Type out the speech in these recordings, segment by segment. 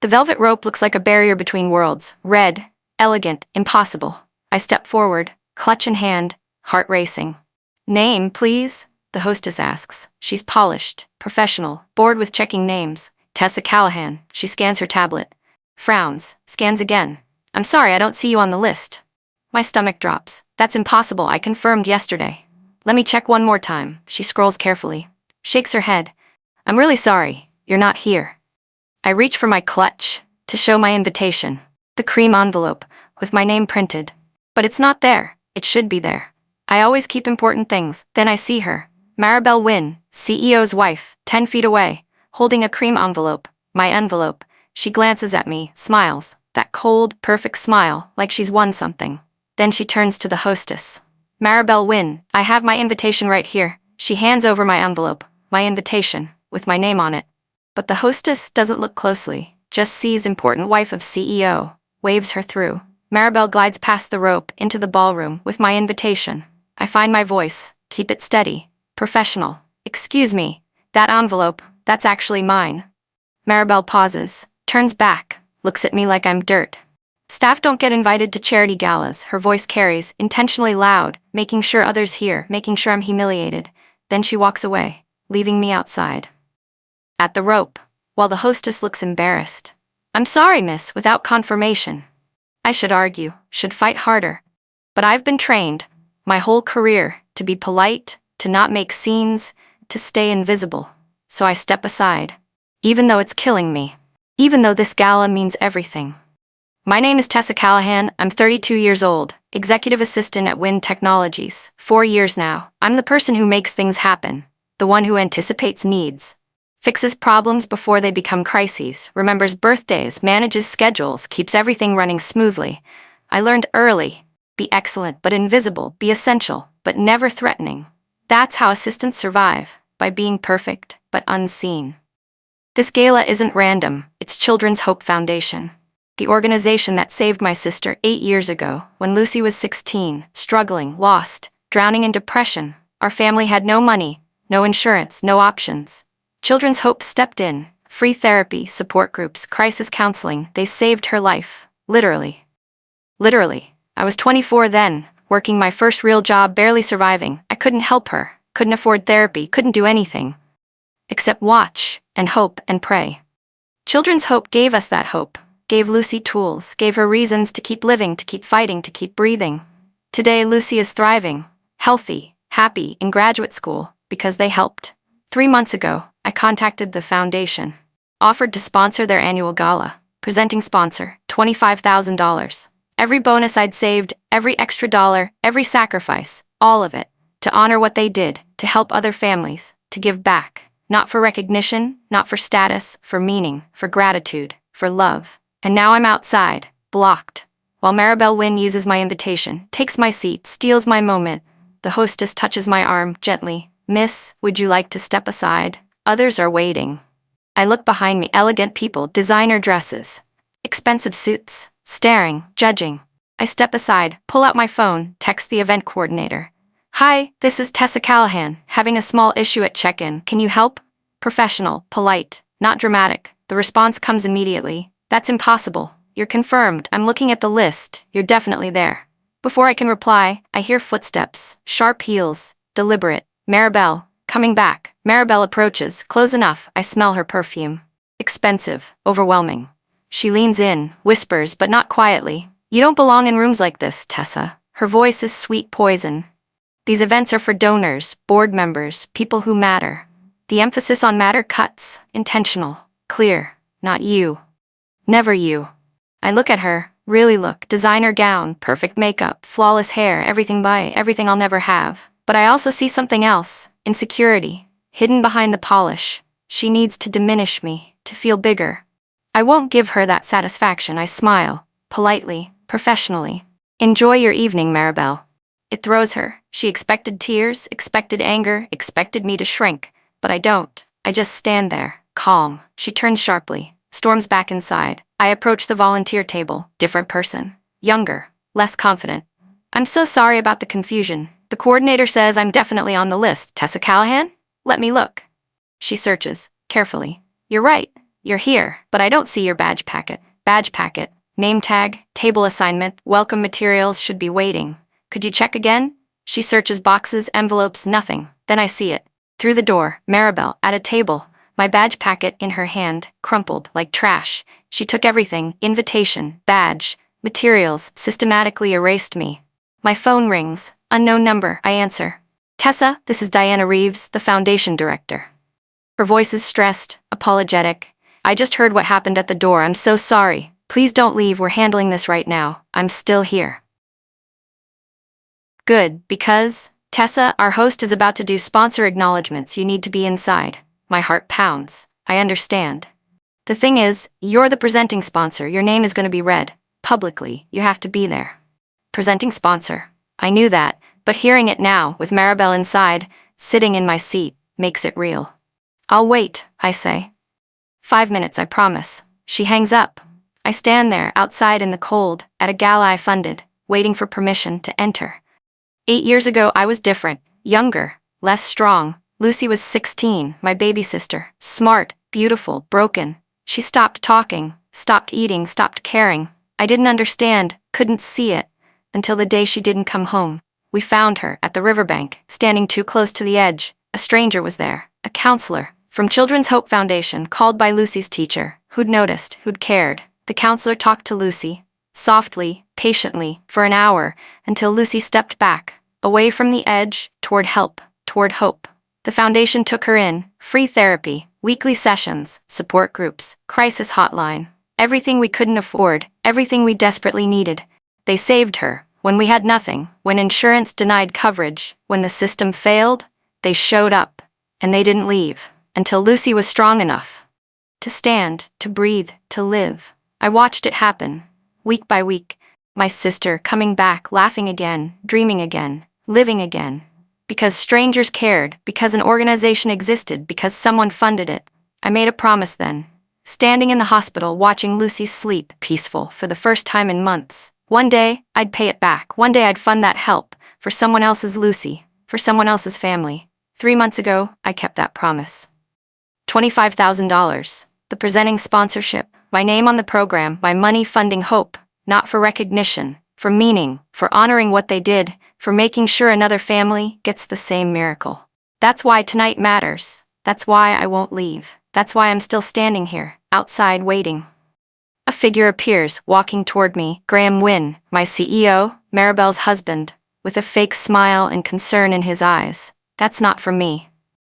The velvet rope looks like a barrier between worlds. Red, elegant, impossible. I step forward, clutch in hand, heart racing. Name, please? The hostess asks. She's polished, professional, bored with checking names. Tessa Callahan. She scans her tablet. Frowns, scans again. I'm sorry, I don't see you on the list. My stomach drops. That's impossible, I confirmed yesterday. Let me check one more time. She scrolls carefully. Shakes her head. I'm really sorry, you're not here. I reach for my clutch to show my invitation. The cream envelope, with my name printed. But it's not there. It should be there. I always keep important things. Then I see her. Maribel Wynn, CEO's wife, 10 feet away, holding a cream envelope. My envelope. She glances at me, smiles. That cold, perfect smile, like she's won something. Then she turns to the hostess. Maribel Wynn, I have my invitation right here. She hands over my envelope, my invitation, with my name on it. But the hostess doesn't look closely, just sees important wife of CEO, waves her through. Maribel glides past the rope into the ballroom with my invitation. I find my voice, keep it steady, professional. Excuse me, that envelope, that's actually mine. Maribel pauses, turns back, looks at me like I'm dirt. Staff don't get invited to charity galas, her voice carries, intentionally loud, making sure others hear, making sure I'm humiliated. Then she walks away, leaving me outside. At the rope, while the hostess looks embarrassed. I'm sorry, miss, without confirmation. I should argue, should fight harder. But I've been trained, my whole career, to be polite, to not make scenes, to stay invisible. So I step aside. Even though it's killing me. Even though this gala means everything. My name is Tessa Callahan, I'm 32 years old, executive assistant at Wynn Technologies, 4 years now. I'm the person who makes things happen, the one who anticipates needs, fixes problems before they become crises, remembers birthdays, manages schedules, keeps everything running smoothly. I learned early, be excellent but invisible, be essential but never threatening. That's how assistants survive, by being perfect but unseen. This gala isn't random, it's Children's Hope Foundation. The organization that saved my sister 8 years ago, when Lucy was 16, struggling, lost, drowning in depression. Our family had no money, no insurance, no options. Children's Hope stepped in, free therapy, support groups, crisis counseling, they saved her life, literally. Literally. I was 24 then, working my first real job, barely surviving. I couldn't help her, couldn't afford therapy, couldn't do anything. Except watch, and hope, and pray. Children's Hope gave us that hope. Gave Lucy tools, gave her reasons to keep living, to keep fighting, to keep breathing. Today, Lucy is thriving, healthy, happy, in graduate school, because they helped. 3 months ago, I contacted the foundation, offered to sponsor their annual gala, presenting sponsor, $25,000. Every bonus I'd saved, every extra dollar, every sacrifice, all of it, to honor what they did, to help other families, to give back, not for recognition, not for status, for meaning, for gratitude, for love. And now I'm outside, blocked, while Maribel Wynn uses my invitation, takes my seat, steals my moment. The hostess touches my arm, gently. Miss, would you like to step aside? Others are waiting. I look behind me, elegant people, designer dresses, expensive suits, staring, judging. I step aside, pull out my phone, text the event coordinator. Hi, this is Tessa Callahan, having a small issue at check-in, can you help? Professional, polite, not dramatic. The response comes immediately. That's impossible. You're confirmed. I'm looking at the list. You're definitely there. Before I can reply, I hear footsteps, sharp heels, deliberate. Maribel, coming back. Maribel approaches, close enough. I smell her perfume. Expensive, overwhelming. She leans in, whispers, but not quietly. You don't belong in rooms like this, Tessa. Her voice is sweet poison. These events are for donors, board members, people who matter. The emphasis on matter cuts, intentional, clear, not you. Never you. I look at her, really look, designer gown, perfect makeup, flawless hair, everything I'll never have. But I also see something else, insecurity, hidden behind the polish. She needs to diminish me, to feel bigger. I won't give her that satisfaction. I smile, politely, professionally. Enjoy your evening, Maribel. It throws her. She expected tears, expected anger, expected me to shrink. But I don't. I just stand there, calm. She turns sharply. Storms back inside. I approach the volunteer table. Different person. Younger. Less confident. I'm so sorry about the confusion. The coordinator says I'm definitely on the list. Tessa Callahan? Let me look. She searches. Carefully. You're right. You're here, but I don't see your badge packet. Badge packet, name tag, table assignment, welcome materials should be waiting. Could you check again? She searches boxes, envelopes, nothing. Then I see it. Through the door, Maribel, at a table, my badge packet in her hand, crumpled like trash. She took everything, invitation, badge, materials, systematically erased me. My phone rings. Unknown number, I answer. Tessa, this is Diana Reeves, the foundation director. Her voice is stressed, apologetic. I just heard what happened at the door. I'm so sorry. Please don't leave. We're handling this right now. I'm still here. Good, because, Tessa, our host is about to do sponsor acknowledgements. You need to be inside. My heart pounds. I understand. The thing is, you're the presenting sponsor. Your name is going to be read. Publicly, you have to be there. Presenting sponsor. I knew that, but hearing it now, with Maribel inside, sitting in my seat, makes it real. I'll wait, I say. 5 minutes, I promise. She hangs up. I stand there, outside in the cold, at a gala I funded, waiting for permission to enter. 8 years ago, I was different, younger, less strong. Lucy was 16, my baby sister, smart, beautiful, broken. She stopped talking, stopped eating, stopped caring. I didn't understand, couldn't see it, until the day she didn't come home. We found her at the riverbank, standing too close to the edge. A stranger was there, a counselor, from Children's Hope Foundation, called by Lucy's teacher, who'd noticed, who'd cared. The counselor talked to Lucy, softly, patiently, for an hour, until Lucy stepped back, away from the edge, toward help, toward hope. The foundation took her in, free therapy, weekly sessions, support groups, crisis hotline, everything we couldn't afford, everything we desperately needed. They saved her, when we had nothing, when insurance denied coverage, when the system failed, they showed up, and they didn't leave, until Lucy was strong enough to stand, to breathe, to live. I watched it happen, week by week, my sister coming back, laughing again, dreaming again, living again. Because strangers cared, because an organization existed, because someone funded it. I made a promise then. Standing in the hospital, watching Lucy sleep, peaceful, for the first time in months. One day, I'd pay it back. One day I'd fund that help, for someone else's Lucy, for someone else's family. 3 months ago, I kept that promise. $25,000. The presenting sponsorship, my name on the program, my money funding hope, not for recognition, for meaning, for honoring what they did, for making sure another family gets the same miracle. That's why tonight matters. That's why I won't leave. That's why I'm still standing here, outside waiting. A figure appears, walking toward me, Graham Wynn, my CEO, Maribel's husband, with a fake smile and concern in his eyes. That's not for me.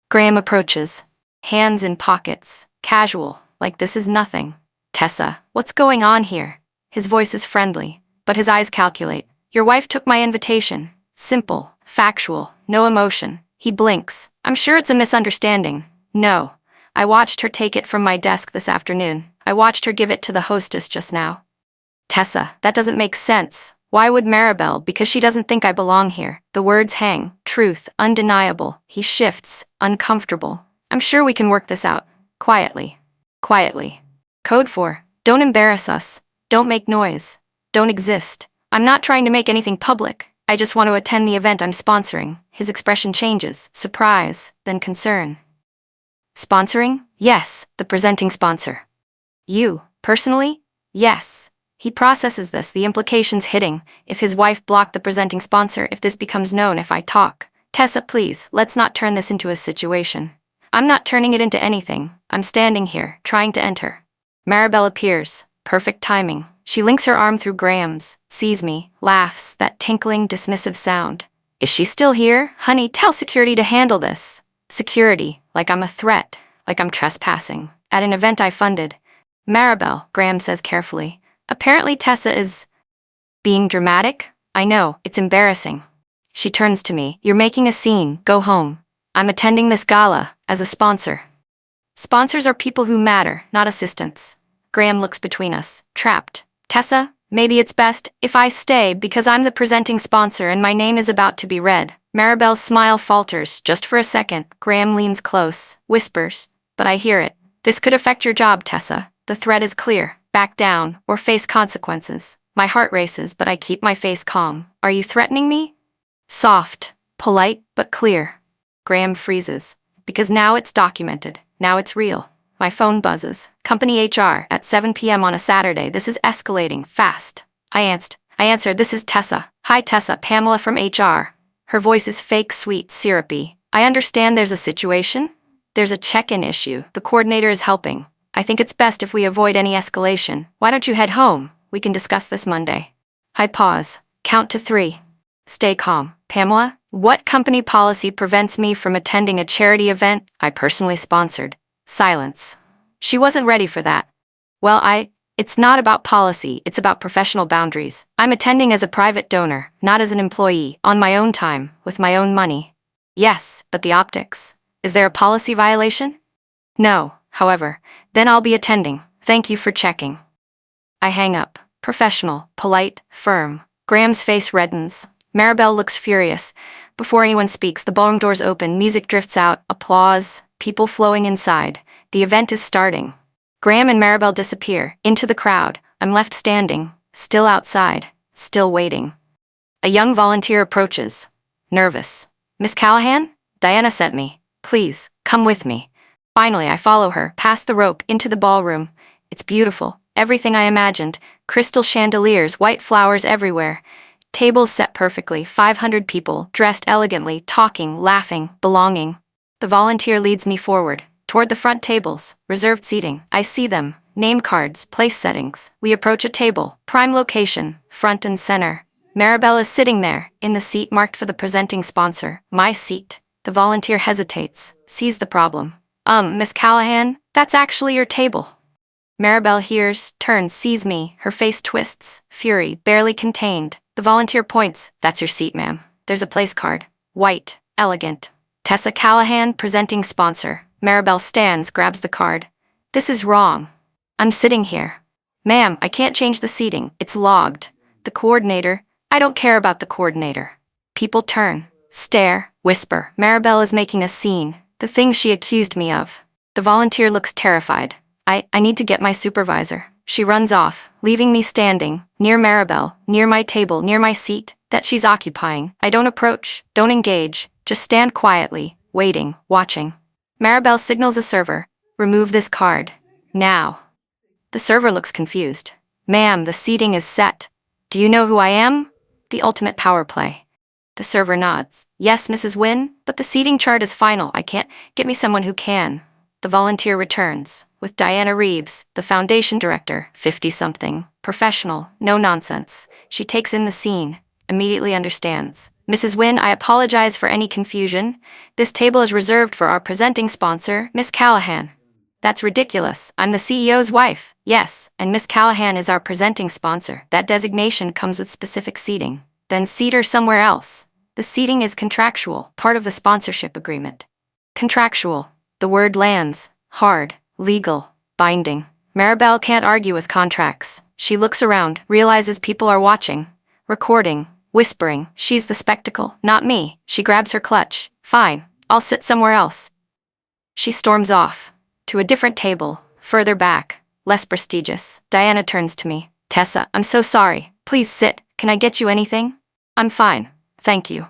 Graham approaches, hands in pockets, casual, like this is nothing. Tessa, what's going on here? His voice is friendly, but his eyes calculate. Your wife took my invitation. Simple, factual, no emotion. He blinks. I'm sure it's a misunderstanding. No. I watched her take it from my desk this afternoon. I watched her give it to the hostess just now. Tessa, that doesn't make sense. Why would Maribel? Because she doesn't think I belong here. The words hang. Truth, undeniable. He shifts, uncomfortable. I'm sure we can work this out. Quietly. Quietly. Code 4. Don't embarrass us. Don't make noise. Don't exist. I'm not trying to make anything public. I just want to attend the event I'm sponsoring. His expression changes. Surprise, then concern. Sponsoring? Yes, the presenting sponsor. You, personally? Yes. He processes this, the implications hitting. If his wife blocked the presenting sponsor, if this becomes known, if I talk. Tessa, please, let's not turn this into a situation. I'm not turning it into anything. I'm standing here, trying to enter. Maribel appears. Perfect timing. She links her arm through Graham's, sees me, laughs, that tinkling, dismissive sound. Is she still here? Honey, tell security to handle this. Security, like I'm a threat, like I'm trespassing. At an event I funded. Maribel, Graham says carefully. Apparently Tessa is being dramatic? I know, it's embarrassing. She turns to me. You're making a scene, go home. I'm attending this gala, as a sponsor. Sponsors are people who matter, not assistants. Graham looks between us, trapped. Tessa, maybe it's best if I stay because I'm the presenting sponsor and my name is about to be read. Maribel's smile falters, just for a second. Graham leans close, whispers, but I hear it. This could affect your job, Tessa. The threat is clear. Back down, or face consequences. My heart races, but I keep my face calm. Are you threatening me? Soft, polite, but clear. Graham freezes. Because now it's documented. Now it's real. My phone buzzes. Company HR at 7 p.m. on a Saturday. This is escalating fast. I answered, this is Tessa. Hi Tessa, Pamela from HR. Her voice is fake, sweet, syrupy. I understand there's a situation. There's a check-in issue. The coordinator is helping. I think it's best if we avoid any escalation. Why don't you head home? We can discuss this Monday. I pause. Count to 3. Stay calm. Pamela, what company policy prevents me from attending a charity event I personally sponsored? Silence. She wasn't ready for that. Well, it's not about policy, it's about professional boundaries. I'm attending as a private donor, not as an employee, on my own time, with my own money. Yes, but the optics. Is there a policy violation? No, however, then I'll be attending. Thank you for checking. I hang up. Professional, polite, firm. Graham's face reddens. Maribel looks furious. Before anyone speaks, the ballroom doors open, music drifts out, applause, people flowing inside. The event is starting. Graham and Maribel disappear, into the crowd. I'm left standing, still outside, still waiting. A young volunteer approaches. Nervous. Miss Callahan? Diana sent me. Please, come with me. Finally, I follow her, past the rope, into the ballroom. It's beautiful. Everything I imagined. Crystal chandeliers, white flowers everywhere. Tables set perfectly, 500 people, dressed elegantly, talking, laughing, belonging. The volunteer leads me forward, toward the front tables, reserved seating. I see them, name cards, place settings. We approach a table, prime location, front and center. Maribel is sitting there, in the seat marked for the presenting sponsor, my seat. The volunteer hesitates, sees the problem. Miss Callahan, that's actually your table. Maribel hears, turns, sees me, her face twists, fury, barely contained. The volunteer points, that's your seat, ma'am. There's a place card. White, elegant. Tessa Callahan, presenting sponsor. Maribel stands, grabs the card. This is wrong. I'm sitting here. Ma'am, I can't change the seating. It's logged. The coordinator, I don't care about the coordinator. People turn, stare, whisper. Maribel is making a scene. The thing she accused me of. The volunteer looks terrified. I need to get my supervisor. She runs off, leaving me standing, near Maribel, near my table, near my seat, that she's occupying. I don't approach, don't engage, just stand quietly, waiting, watching. Maribel signals a server. Remove this card. Now. The server looks confused. Ma'am, the seating is set. Do you know who I am? The ultimate power play. The server nods. Yes, Mrs. Wynne, but the seating chart is final. I can't. Get me someone who can. The volunteer returns, with Diana Reeves, the foundation director, 50-something, professional, no nonsense. She takes in the scene, immediately understands. Mrs. Wynne, I apologize for any confusion. This table is reserved for our presenting sponsor, Miss Callahan. That's ridiculous. I'm the CEO's wife. Yes, and Miss Callahan is our presenting sponsor. That designation comes with specific seating. Then seat her somewhere else. The seating is contractual, part of the sponsorship agreement. Contractual. The word lands, hard, legal, binding. Maribel can't argue with contracts. She looks around, realizes people are watching, recording, whispering. She's the spectacle, not me. She grabs her clutch. Fine, I'll sit somewhere else. She storms off, to a different table, further back, less prestigious. Diana turns to me. Tessa, I'm so sorry. Please sit. Can I get you anything? I'm fine, thank you.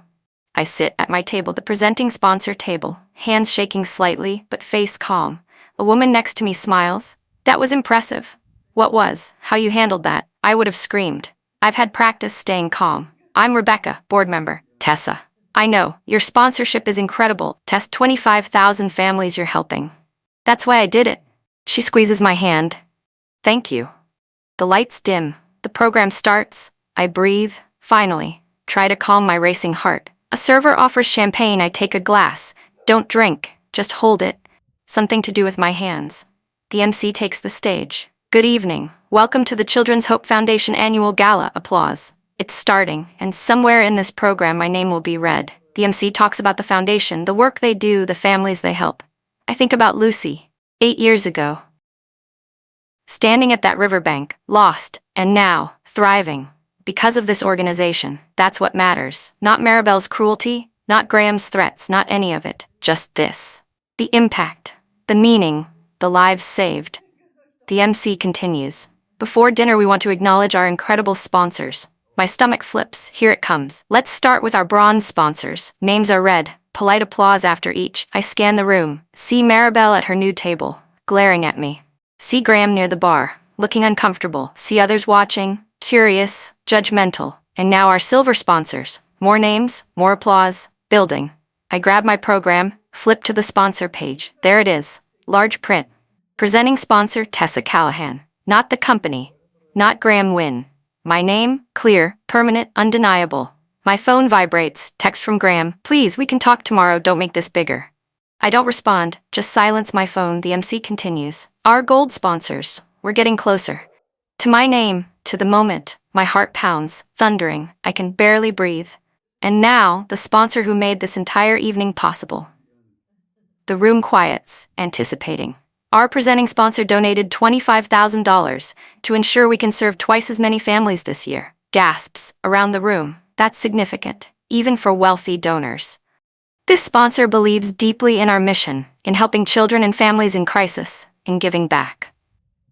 I sit at my table, the presenting sponsor table, hands shaking slightly, but face calm. A woman next to me smiles. That was impressive. What was? How you handled that? I would have screamed. I've had practice staying calm. I'm Rebecca, board member. Tessa. I know, your sponsorship is incredible. Test 25,000 families you're helping. That's why I did it. She squeezes my hand. Thank you. The lights dim. The program starts. I breathe, finally. Try to calm my racing heart. A server offers champagne. I take a glass. Don't drink, just hold it. Something to do with my hands. The MC takes the stage. Good evening. Welcome to the Children's Hope Foundation Annual Gala. Applause. It's starting, and somewhere in this program my name will be read. The MC talks about the foundation, the work they do, the families they help. I think about Lucy, 8 years ago. Standing at that riverbank, lost, and now, thriving. Because of this organization, that's what matters. Not Maribel's cruelty, not Graham's threats, not any of it. Just this. The impact, the meaning, the lives saved. The MC continues. Before dinner we want to acknowledge our incredible sponsors. My stomach flips. Here it comes. Let's start with our bronze sponsors. Names are read. Polite applause after each. I scan the room. See Maribel at her new table. glaring at me. See Graham near the bar, looking uncomfortable. See others watching, curious, judgmental. And now our silver sponsors. More names, more applause, building. I grab my program, flip to the sponsor page. There it is, large print. Presenting sponsor Tessa Callahan. Not the company. Not Graham Wynn. My name, clear, permanent, undeniable. My phone vibrates, text from Graham. Please, we can talk tomorrow, don't make this bigger. I don't respond, just silence my phone. The MC continues. Our gold sponsors, we're getting closer. To my name, to the moment, my heart pounds, thundering, I can barely breathe. And now, the sponsor who made this entire evening possible. The room quiets, anticipating. Our presenting sponsor donated $25,000 to ensure we can serve twice as many families this year. Gasps around the room. That's significant, even for wealthy donors. This sponsor believes deeply in our mission, in helping children and families in crisis, in giving back.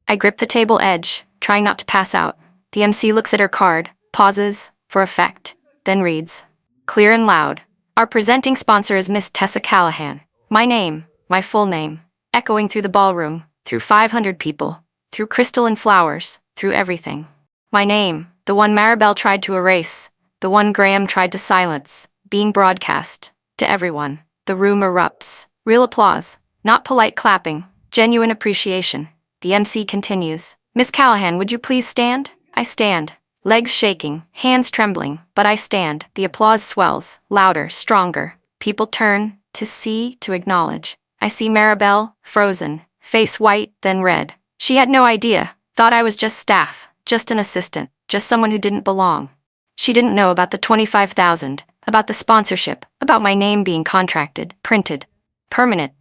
I grip the table edge, trying not to pass out. The MC looks at her card, pauses, for effect, then reads. Clear and loud. Our presenting sponsor is Miss Tessa Callahan. My name, my full name, echoing through the ballroom, through 500 people, through crystal and flowers, through everything. My name, the one Maribel tried to erase, the one Graham tried to silence, being broadcast, to everyone. The room erupts. Real applause, not polite clapping, genuine appreciation. The MC continues. Miss Callahan, would you please stand? I stand. Legs shaking, hands trembling, but I stand. The applause swells, louder, stronger. People turn, to see, to acknowledge. I see Maribel, frozen, face white, then red. She had no idea, thought I was just staff, just an assistant, just someone who didn't belong. She didn't know about the $25,000, about the sponsorship, about my name being contracted, printed, permanent.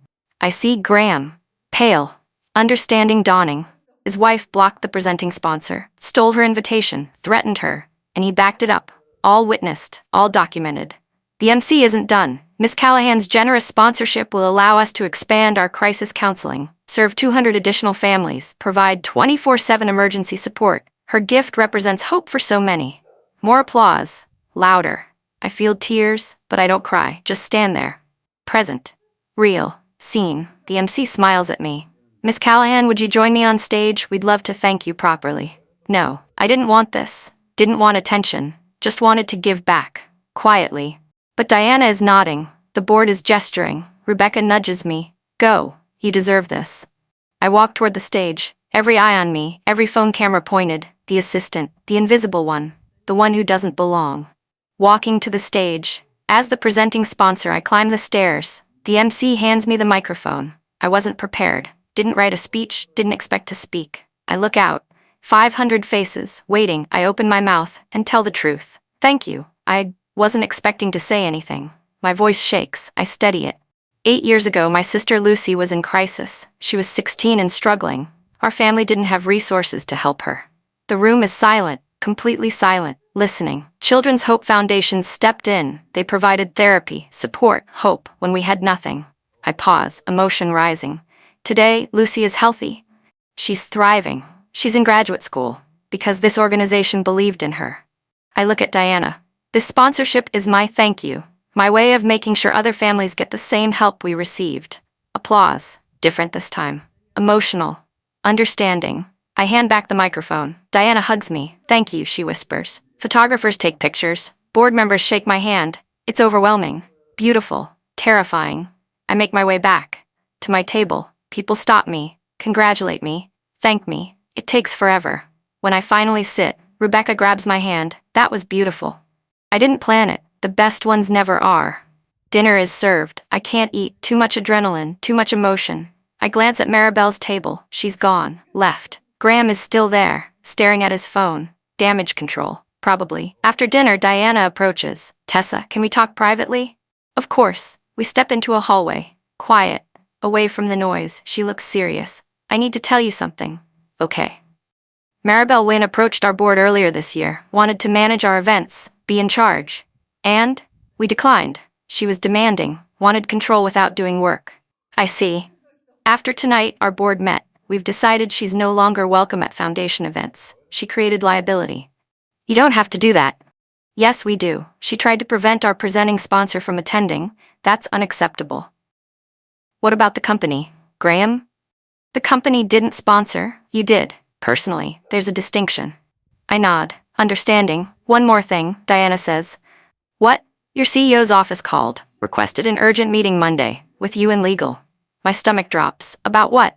I see Graham, pale, understanding dawning. His wife blocked the presenting sponsor, stole her invitation, threatened her, and he backed it up. All witnessed, all documented. The MC isn't done. Miss Callahan's generous sponsorship will allow us to expand our crisis counseling, serve 200 additional families, provide 24/7 emergency support. Her gift represents hope for so many. More applause. Louder. I feel tears, but I don't cry, just stand there. Present. Real. Seen. The MC smiles at me. Miss Callahan, would you join me on stage? We'd love to thank you properly. No, I didn't want this. Didn't want attention. Just wanted to give back. Quietly. But Diana is nodding. The board is gesturing. Rebecca nudges me. Go. You deserve this. I walk toward the stage. Every eye on me, every phone camera pointed. The assistant, the invisible one. The one who doesn't belong. Walking to the stage. As the presenting sponsor, I climb the stairs. The MC hands me the microphone. I wasn't prepared. Didn't write a speech, didn't expect to speak. I look out. 500 faces, waiting. I open my mouth and tell the truth. Thank you. I wasn't expecting to say anything. My voice shakes. I steady it. 8 years ago, my sister Lucy was in crisis. She was 16 and struggling. Our family didn't have resources to help her. The room is silent, completely silent, listening. Children's Hope Foundation stepped in. They provided therapy, support, hope when we had nothing. I pause, emotion rising. Today, Lucy is healthy. She's thriving. She's in graduate school, because this organization believed in her. I look at Diana. This sponsorship is my thank you, my way of making sure other families get the same help we received. Applause. Different this time. Emotional. Understanding. I hand back the microphone. Diana hugs me. Thank you, she whispers. Photographers take pictures. Board members shake my hand. It's overwhelming. Beautiful. Terrifying. I make my way back. To my table. People stop me. Congratulate me. Thank me. It takes forever. When I finally sit, Rebecca grabs my hand. That was beautiful. I didn't plan it. The best ones never are. Dinner is served. I can't eat. Too much adrenaline, too much emotion. I glance at Maribel's table. She's gone. Left. Graham is still there, staring at his phone. Damage control, probably. After dinner, Diana approaches. Tessa, can we talk privately? Of course. We step into a hallway. Quiet. Away from the noise. She looks serious. I need to tell you something. Okay. Maribel Wynn approached our board earlier this year, wanted to manage our events, be in charge. And we declined. She was demanding, wanted control without doing work. I see. After tonight, our board met. We've decided she's no longer welcome at foundation events. She created liability. You don't have to do that. Yes, we do. She tried to prevent our presenting sponsor from attending. That's unacceptable. What about the company? Graham? The company didn't sponsor, you did. Personally, there's a distinction. I nod, understanding. One more thing, Diana says. What? Your CEO's office called, requested an urgent meeting Monday, with you and legal. My stomach drops. About what?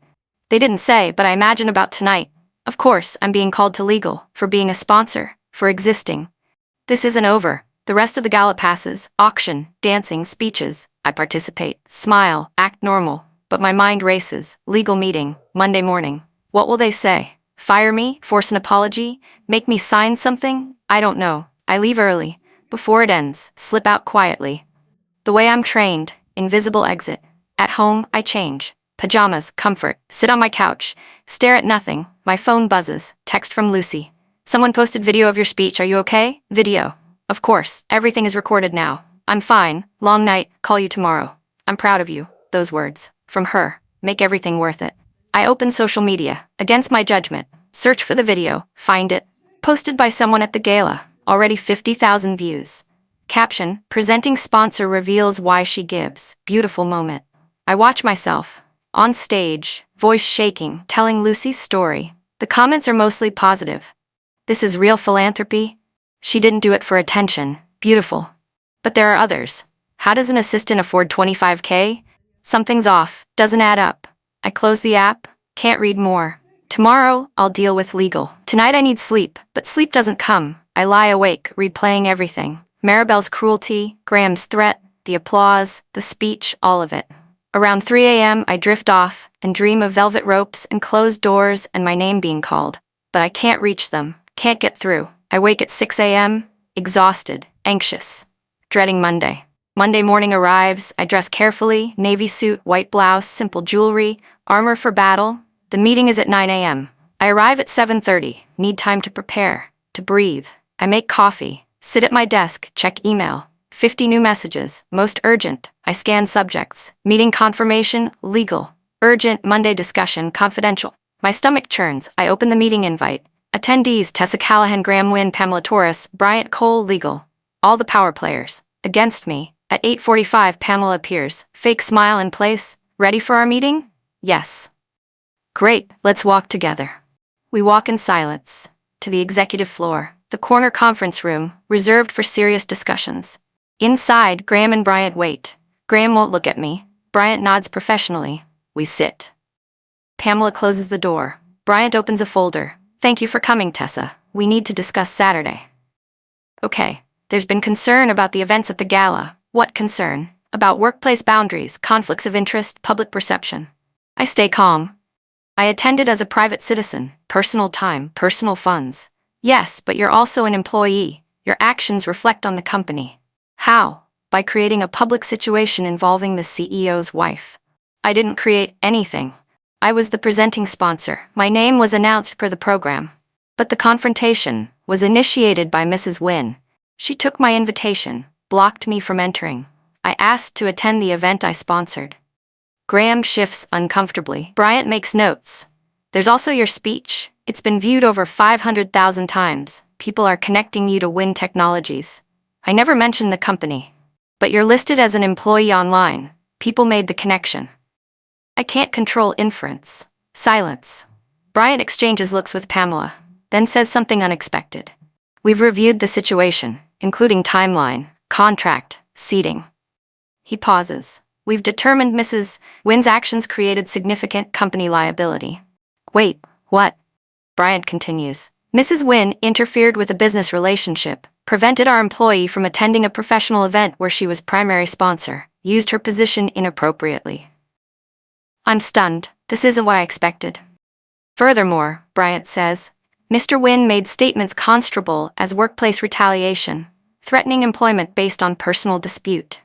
They didn't say, but I imagine about tonight. Of course, I'm being called to legal, for being a sponsor, for existing. This isn't over. The rest of the gala passes, auction, dancing, speeches. I participate, smile, act normal, but my mind races. Legal meeting, Monday morning. What will they say? Fire me? Force an apology? Make me sign something? I don't know. I leave early. Before it ends, slip out quietly. The way I'm trained, invisible exit. At home, I change. Pajamas, comfort, sit on my couch, stare at nothing. My phone buzzes, text from Lucy. Someone posted video of your speech, are you okay? Video. Of course, everything is recorded now. I'm fine, long night, call you tomorrow. I'm proud of you, those words. From her, make everything worth it. I open social media, against my judgment, search for the video, find it. Posted by someone at the gala, already 50,000 views. Caption, presenting sponsor reveals why she gives, beautiful moment. I watch myself, on stage, voice shaking, telling Lucy's story. The comments are mostly positive. This is real philanthropy. She didn't do it for attention, beautiful. But there are others. How does an assistant afford $25K? Something's off, doesn't add up. I close the app, can't read more. Tomorrow, I'll deal with legal. Tonight I need sleep, but sleep doesn't come. I lie awake, replaying everything. Maribel's cruelty, Graham's threat, the applause, the speech, all of it. Around 3 a.m. I drift off and dream of velvet ropes and closed doors and my name being called. But I can't reach them, can't get through. I wake at 6 a.m., exhausted, anxious, dreading Monday. Monday morning arrives, I dress carefully, navy suit, white blouse, simple jewelry, armor for battle. The meeting is at 9 a.m. I arrive at 7:30, need time to prepare, to breathe. I make coffee, sit at my desk, check email. 50 new messages, most urgent. I scan subjects. Meeting confirmation, legal. Urgent, Monday discussion, confidential. My stomach churns. I open the meeting invite. Attendees, Tessa Callahan, Graham Wynn, Pamela Torres, Bryant Cole, legal. All the power players. Against me. At 8:45, Pamela appears. Fake smile in place. Ready for our meeting? Yes. Great, let's walk together. We walk in silence. To the executive floor. The corner conference room, reserved for serious discussions. Inside, Graham and Bryant wait. Graham won't look at me. Bryant nods professionally. We sit. Pamela closes the door. Bryant opens a folder. Thank you for coming, Tessa. We need to discuss Saturday. Okay. There's been concern about the events at the gala. What concern? About workplace boundaries, conflicts of interest, public perception. I stay calm. I attended as a private citizen. Personal time, personal funds. Yes, but you're also an employee. Your actions reflect on the company. How? By creating a public situation involving the CEO's wife. I didn't create anything. I was the presenting sponsor. My name was announced per the program. But the confrontation was initiated by Mrs. Wynn. She took my invitation, blocked me from entering. I asked to attend the event I sponsored. Graham shifts uncomfortably. Bryant makes notes. There's also your speech. It's been viewed over 500,000 times. People are connecting you to Wynn Technologies. I never mentioned the company. But you're listed as an employee online. People made the connection. I can't control inference. Silence. Bryant exchanges looks with Pamela, then says something unexpected. We've reviewed the situation, including timeline, contract, seating. He pauses. We've determined Mrs. Wynn's actions created significant company liability. Wait, what? Bryant continues. Mrs. Wynn interfered with a business relationship, prevented our employee from attending a professional event where she was primary sponsor, used her position inappropriately. I'm stunned. This isn't what I expected. Furthermore, Bryant says, Mr. Wynn made statements conceivable as workplace retaliation, threatening employment based on personal dispute.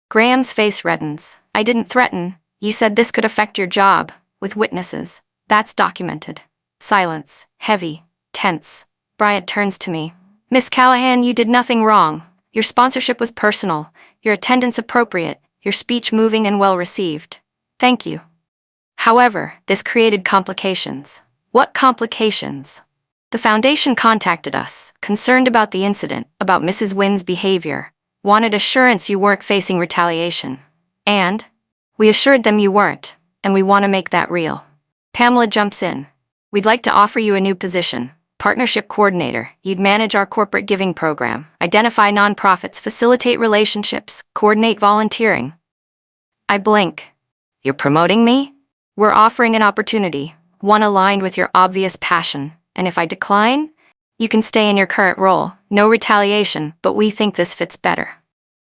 Graham's face reddens. I didn't threaten. You said this could affect your job, with witnesses. That's documented. Silence. Heavy. Tense. Bryant turns to me. Miss Callahan, you did nothing wrong. Your sponsorship was personal, your attendance appropriate, your speech moving and well received. Thank you. However, this created complications. What complications? The foundation contacted us, concerned about the incident, about Mrs. Wynn's behavior, wanted assurance you weren't facing retaliation. And we assured them you weren't, and we want to make that real. Pamela jumps in. We'd like to offer you a new position. Partnership coordinator. You'd manage our corporate giving program, identify nonprofits, facilitate relationships, coordinate volunteering. I blink. You're promoting me? We're offering an opportunity, one aligned with your obvious passion, and if I decline, you can stay in your current role. No retaliation, but we think this fits better.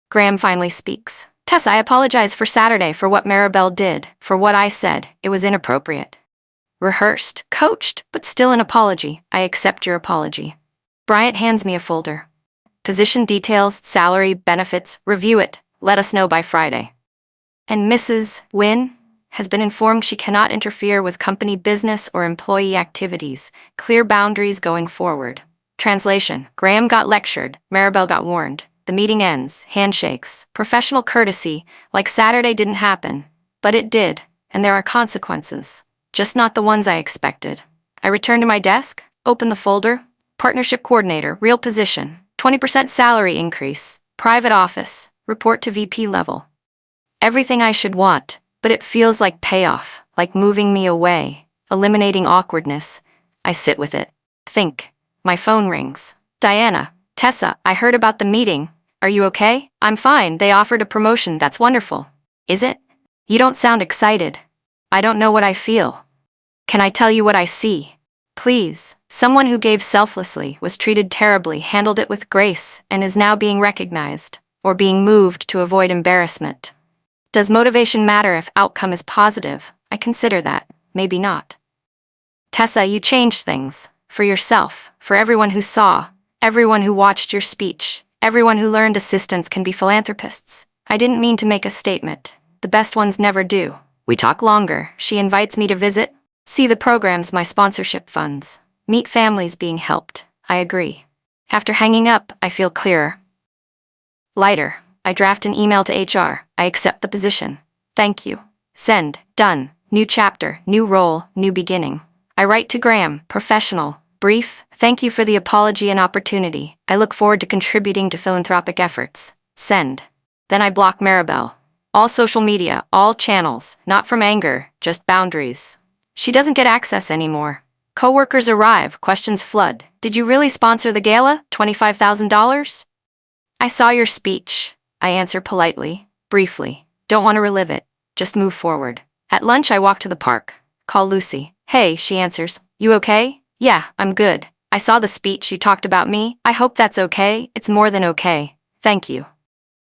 Graham finally speaks. Tessa, I apologize for Saturday for what Maribel did, for what I said. It was inappropriate. Rehearsed, coached, but still an apology. I accept your apology. Bryant hands me a folder. Position details, salary, benefits, review it. Let us know by Friday. And Mrs. Wynne has been informed she cannot interfere with company business or employee activities. Clear boundaries going forward. Translation. Graham got lectured. Maribel got warned. The meeting ends. Handshakes. Professional courtesy. Like Saturday didn't happen. But it did. And there are consequences. Just not the ones I expected. I return to my desk. Open the folder. Partnership coordinator. Real position. 20% salary increase. Private office. Report to VP level. Everything I should want. But it feels like payoff, like moving me away, eliminating awkwardness. I sit with it. Think. My phone rings. Diana. Tessa, I heard about the meeting. Are you okay? I'm fine. They offered a promotion. That's wonderful. Is it? You don't sound excited. I don't know what I feel. Can I tell you what I see? Please. Someone who gave selflessly, was treated terribly, handled it with grace, and is now being recognized, or being moved to avoid embarrassment. Does motivation matter if outcome is positive? I consider that. Maybe not. Tessa, you changed things. For yourself, for everyone who saw, everyone who watched your speech, everyone who learned assistants can be philanthropists. I didn't mean to make a statement. The best ones never do. We talk longer. She invites me to visit, see the programs my sponsorship funds, meet families being helped. I agree. After hanging up, I feel clearer. Lighter. I draft an email to HR. I accept the position. Thank you. Send. Done. New chapter, new role, new beginning. I write to Graham, professional, brief, thank you for the apology and opportunity. I look forward to contributing to philanthropic efforts. Send. Then I block Maribel. All social media, all channels, not from anger, just boundaries. She doesn't get access anymore. Coworkers arrive, questions flood. Did you really sponsor the gala? $25,000? I saw your speech. I answer politely, briefly. Don't want to relive it. Just move forward. At lunch I walk to the park. Call Lucy. Hey, she answers. You okay? Yeah, I'm good. I saw the speech you talked about me. I hope that's okay. It's more than okay. Thank you.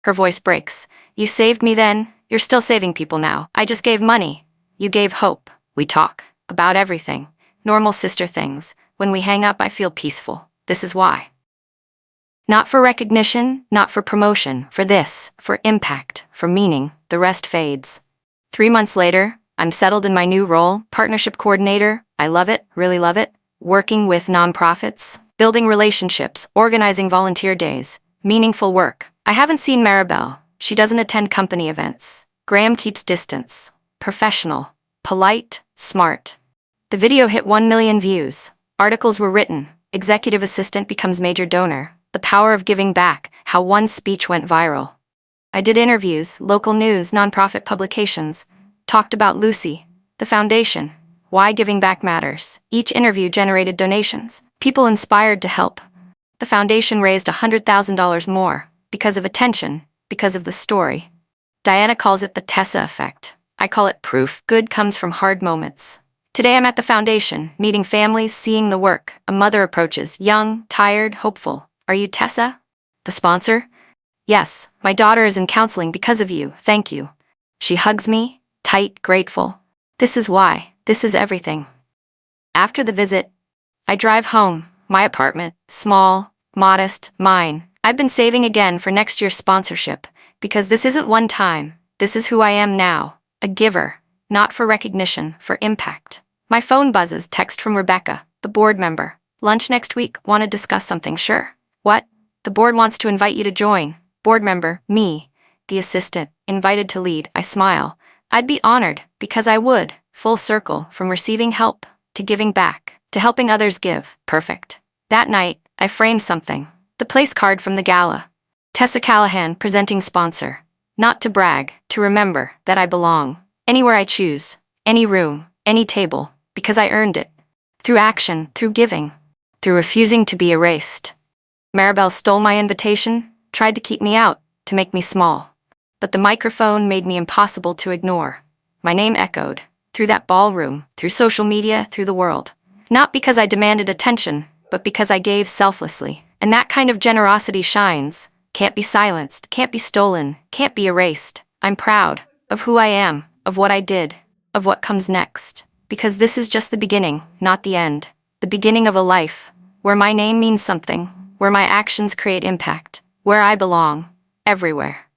Her voice breaks. You saved me then. You're still saving people now. I just gave money. You gave hope. We talk. About everything. Normal sister things. When we hang up I feel peaceful. This is why. Not for recognition, not for promotion, for this, for impact, for meaning, the rest fades. 3 months later, I'm settled in my new role, partnership coordinator. I love it, really love it. Working with nonprofits, building relationships, organizing volunteer days, meaningful work. I haven't seen Maribel. She doesn't attend company events. Graham keeps distance. Professional, polite, smart. The video hit 1 million views. Articles were written. Executive assistant becomes major donor. The power of giving back, how one speech went viral. I did interviews, local news, nonprofit publications, talked about Lucy, the foundation, why giving back matters. Each interview generated donations, people inspired to help. The foundation raised $100,000 more, because of attention, because of the story. Diana calls it the Tessa effect. I call it proof. Good comes from hard moments. Today I'm at the foundation, meeting families, seeing the work. A mother approaches, young, tired, hopeful. Are you Tessa? The sponsor? Yes, my daughter is in counseling because of you, thank you. She hugs me, tight, grateful. This is why, this is everything. After the visit, I drive home, my apartment, small, modest, mine. I've been saving again for next year's sponsorship, because this isn't one time, this is who I am now, a giver, not for recognition, for impact. My phone buzzes, text from Rebecca, the board member. Lunch next week, want to discuss something, sure. What? The board wants to invite you to join. Board member, me, the assistant, invited to lead. I smile. I'd be honored, because I would. Full circle, from receiving help, to giving back, to helping others give. Perfect. That night, I framed something. The place card from the gala. Tessa Callahan, presenting sponsor. Not to brag, to remember that I belong. Anywhere I choose, any room, any table, because I earned it. Through action, through giving, through refusing to be erased. Maribel stole my invitation, tried to keep me out, to make me small. But the microphone made me impossible to ignore. My name echoed, through that ballroom, through social media, through the world. Not because I demanded attention, but because I gave selflessly. And that kind of generosity shines, can't be silenced, can't be stolen, can't be erased. I'm proud of who I am, of what I did, of what comes next. Because this is just the beginning, not the end. The beginning of a life, where my name means something, where my actions create impact, where I belong, everywhere.